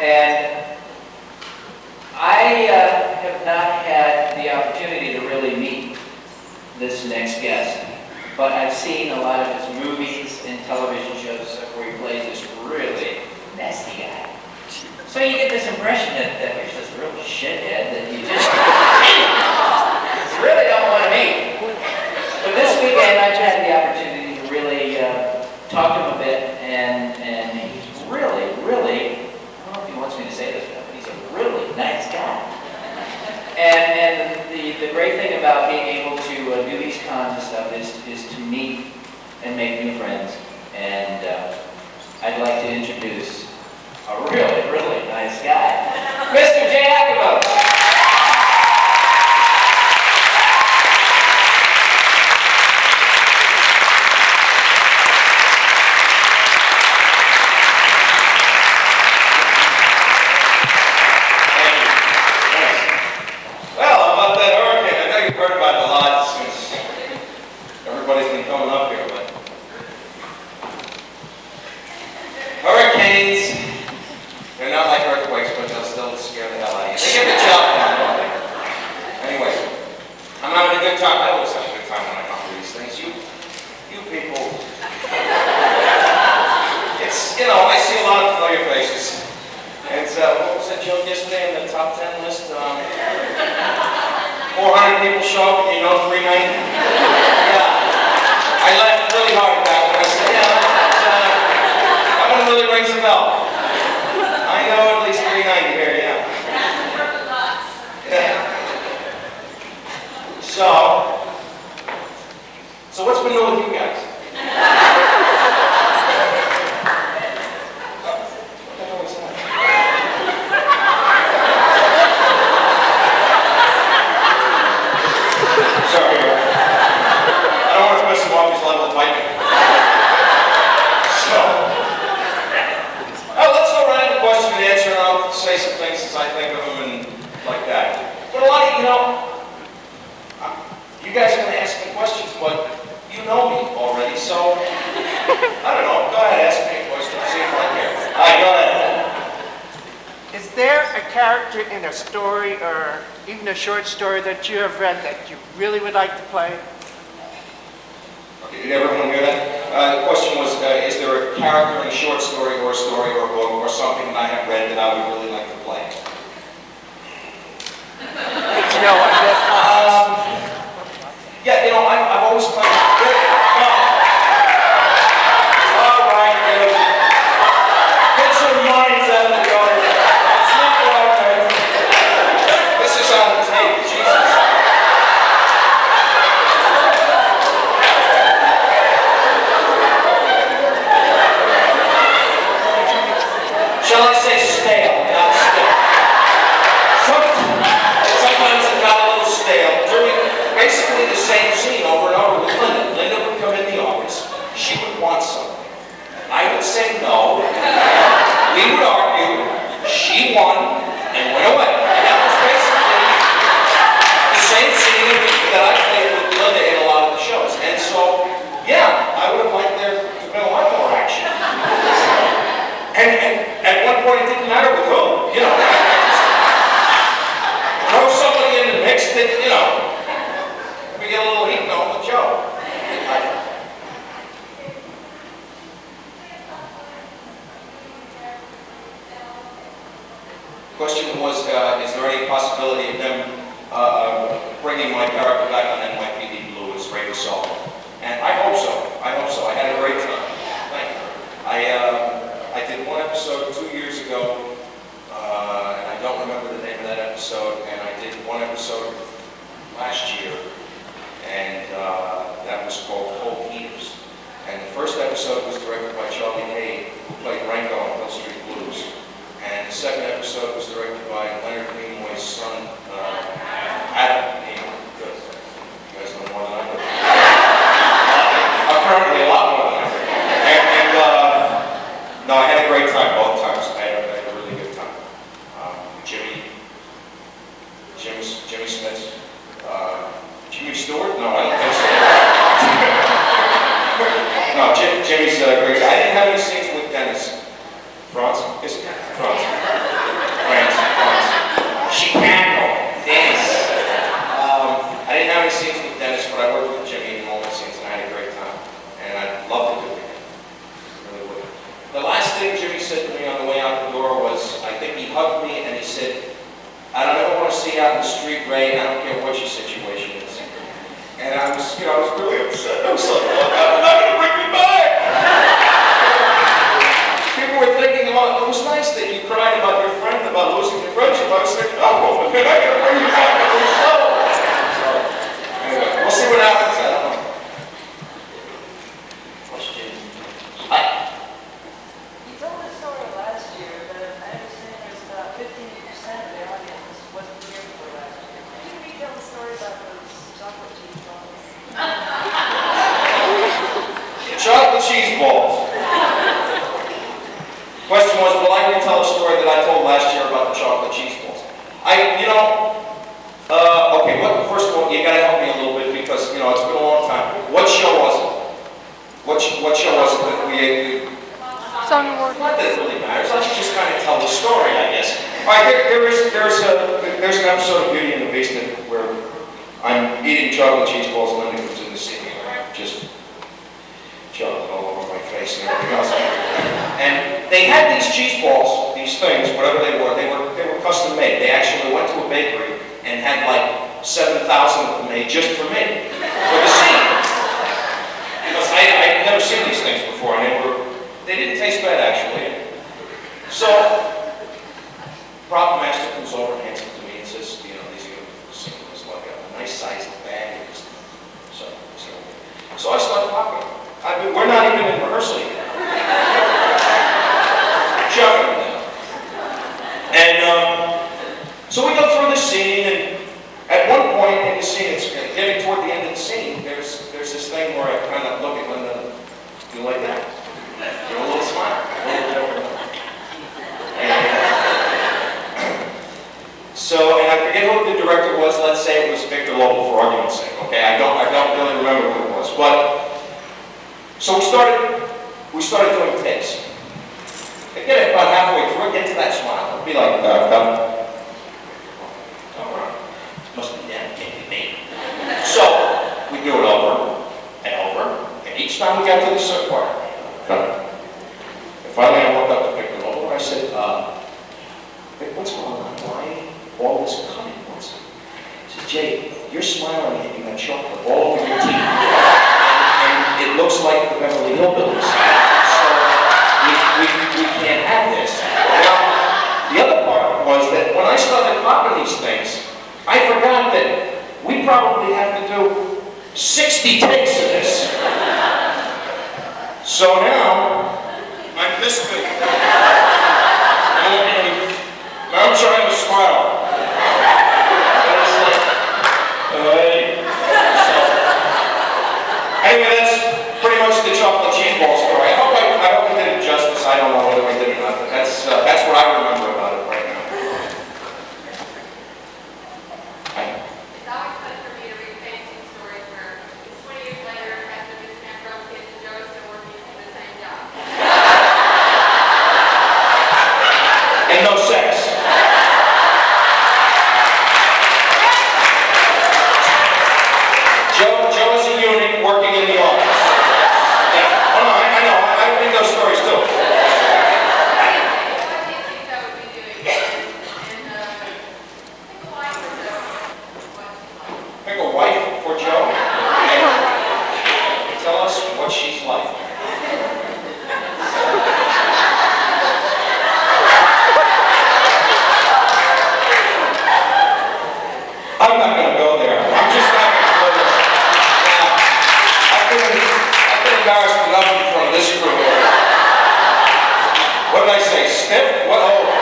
And I have not had the opportunity to really meet this next guest, but I've seen a lot of his movies and television shows where he plays this really nasty guy. So you get this impression that he's this real shithead that you just really don't want to meet. But this weekend I've had the opportunity to really talk to him a bit, and he's really, I don't know if he wants me to say this, but he's a really nice guy. And the great thing about being able to do these cons and stuff is to meet and make new friends. And I'd like to introduce a really nice guy, Mr. J. Acovone. So what's been new with you guys? Sorry, I don't want to piss him off. He's level with piping. So, let's go right into question and answer, and I'll say some things as I think of them and like that. But a lot of you guys are going to ask me questions, but you know me already, so I don't know. Go ahead, ask me a question. See if I care. All right, go ahead. Is there a character in a story or even a short story that you have read that you really would like to play? Okay, did everyone hear that? The question was, is there a character in a short story or a book or something that I have read that I would really like to play? No, I guess not. Yeah, I've always played. All right, dude. Get your minds out of the gutter. It's not right, man. This is on the tape, Jesus. Shall I say stale, not stale? Sometimes it got a little stale. Basically the same scene over and over with Linda. Linda would come in the office. She would want something. I would say no. We would argue. She won and went away. And that was basically the same scene that I played with Linda in a lot of the shows. And so, yeah, I would have liked there to have been a lot more action. And at one point it didn't matter with who, throw somebody in the mix that, we get a little heat going with Joe. Question was, is there any possibility of them bringing my character back on NYPD Blue as Ray Salt? And I hope so. I had a great time. Thank you. I did one episode 2 years ago, and I don't remember the name of that episode, and I did one episode last year, and that was called Cold Heaters. And the first episode was directed by Charlie Hay, who played Rango on Hill Street Blues. And the second episode was directed by Leonard Nimoy's son, Adam Nimoy. Good. You guys know more than I do. Apparently a lot more than I do. And no, I had a great time both times. I had a really good time. Jimmy Smith. Jimmy Stewart? No, I don't think so. No, Jimmy's a great guy. I didn't have any scenes with Dennis. Franz? Is it Franz? Chicago. Dennis. I didn't have any scenes with Dennis, but I worked with Jimmy in all my scenes, and I had a great time. And I'd love to do it again. Really would. The last thing Jimmy said to me on the way out the door was, I think he hugged me and he said, I don't ever want to see you out in the street, Ray, and I don't care what your situation is. And I was really upset. I was like, look, I'm not going to bring me back. People were thinking about, it was nice that you cried about your friend, about losing your friendship. I was thinking, oh, well, then I got to bring you back to the show. So, anyway, we'll see what happens. I don't know. Question. You told the story last year, but I understand there's about 15% of the audience wasn't here for last year. Can you retell the story about those chocolate cheese balls? Chocolate cheese balls. Question was, will I retell a story that I told last year about the chocolate cheese balls? Okay, first of all, you gotta help me a little bit because, it's been a long time. What show was it? What show was it that we ate? Not that it really matters. I should just kind of tell the story, I guess. All right, there's an episode of Beauty and the Beast where I'm eating chocolate cheese balls and Linda comes in to see me. Just chocolate all over my face and everything else. And they had these cheese balls, these things, whatever they were custom made. They actually went to a bakery and had like 7,000 of them made just for me, for the scene. Because I'd never seen these things before, and they didn't taste bad actually. So, prop master comes over and hands them to me and says, these are going to be for the scene. It's like a nice sized bag. So I started popping. We're not even in rehearsal yet. Shoving them. And so we go through the scene, and at one point in the scene, it's getting toward the end of the scene, there's this thing where I kind of look at Linda, you like that? Give a little smile. So, and I forget who the director was, let's say it was Victor Lowell for argument's sake, okay? I don't really remember who it was, but so we started doing takes. I get it about halfway through, get to that smile. It'd be like, come. All right. Must be them, can't be me. So we do it over and over, and each time we got to the certain part, cut. And finally I walked up to Victor Lowell and I said, Vic, what's going on? Why all this cutting? He said, Jay, you're smiling and you got chocolate all over your teeth. And it looks like the Beverly Hillbillies. So we can't have this. Now, the other part was that when I started popping these things, I forgot that we probably have to do 60 takes of this. So now, I'm this big. And I'm trying to smile. And it's like, hey. Anyway, that's pretty much the chocolate cheese ball story. I hope I did it justice. I don't know whether I did it or not, but that's what I remember about it right now. It's always fun for me to read fantasy stories where it's 20 years later, after this man broke kids, and Joe is still working in the same job. And no sex. Joe is a eunuch working in the office. Yeah. Oh, no, I know. I read those stories too. What do you think that would be doing? And pick a wife Pick a wife for or so. Joe. Tell us what she's like. I'm not going to go there. I'm just not going to go there. Now, I've been embarrassed enough in front of this crew. What did I say? Stiff? What? Oh.